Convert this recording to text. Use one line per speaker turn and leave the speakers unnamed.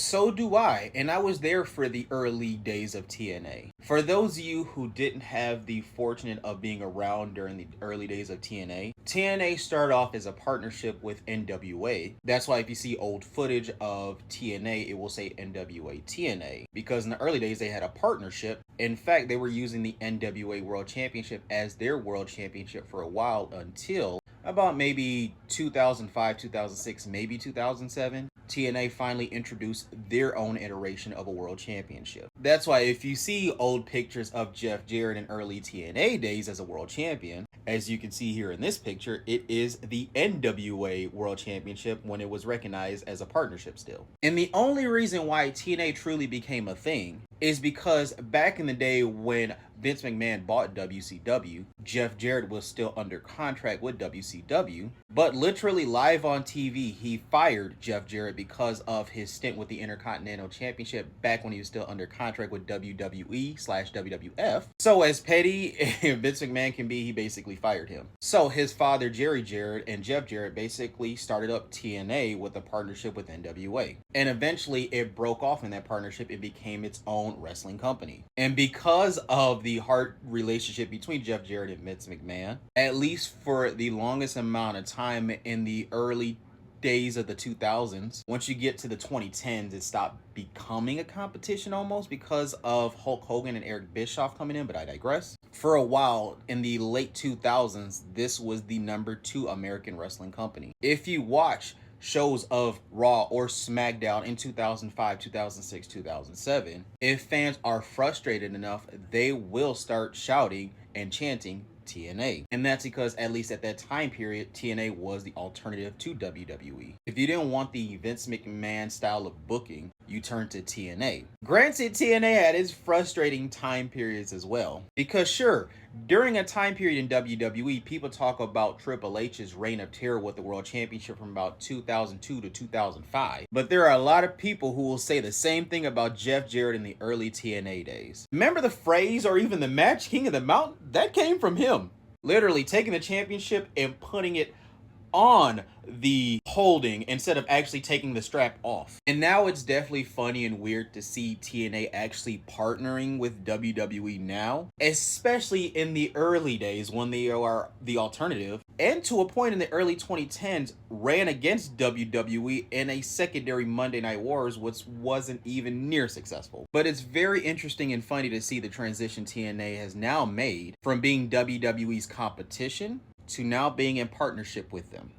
So do I, and I was there for the early days of TNA. For those of you who didn't have the fortunate of being around during the early days of TNA started off as a partnership with NWA. That's why if you see old footage of TNA, it will say NWA TNA, because in the early days they had a partnership. In fact, they were using the NWA World Championship as their World Championship for a while until about maybe 2005, 2006, maybe 2007. TNA finally introduced their own iteration of a world championship. That's why if you see old pictures of Jeff Jarrett in early TNA days as a world champion, as you can see here in this picture, it is the NWA World Championship when it was recognized as a partnership still. And the only reason why TNA truly became a thing is because back in the day when Vince McMahon bought WCW, Jeff Jarrett was still under contract with WCW, but literally live on TV, he fired Jeff Jarrett because of his stint with the Intercontinental Championship back when he was still under contract with WWE/WWF. So as petty Vince McMahon can be, he basically fired him. So his father, Jerry Jarrett, and Jeff Jarrett basically started up TNA with a partnership with NWA. And eventually it broke off in that partnership. It became its own wrestling company. And because of the hard relationship between Jeff Jarrett and Vince McMahon, at least for the longest amount of time in the early days of the 2000s, once you get to the 2010s, it stopped becoming a competition almost because of Hulk Hogan and Eric Bischoff coming in, but I digress. For a while in the late 2000s, this was the #2 American wrestling company. If you watch shows of Raw or SmackDown in 2005, 2006, 2007, if fans are frustrated enough, they will start shouting and chanting TNA. And that's because, at least at that time period, TNA was the alternative to WWE. If you didn't want the Vince McMahon style of booking, you turned to TNA. Granted, TNA had its frustrating time periods as well. Because sure, during a time period in WWE, people talk about Triple H's reign of terror with the World Championship from about 2002 to 2005. But there are a lot of people who will say the same thing about Jeff Jarrett in the early TNA days. Remember the phrase or even the match, King of the Mountain? That came from him. Literally taking the championship and putting it on the holding instead of actually taking the strap off. And now it's definitely funny and weird to see TNA actually partnering with WWE now, especially in the early days when they are the alternative, and to a point in the early 2010s ran against WWE in a secondary Monday Night Wars, which wasn't even near successful. But it's very interesting and funny to see the transition TNA has now made from being WWE's competition to now being in partnership with them.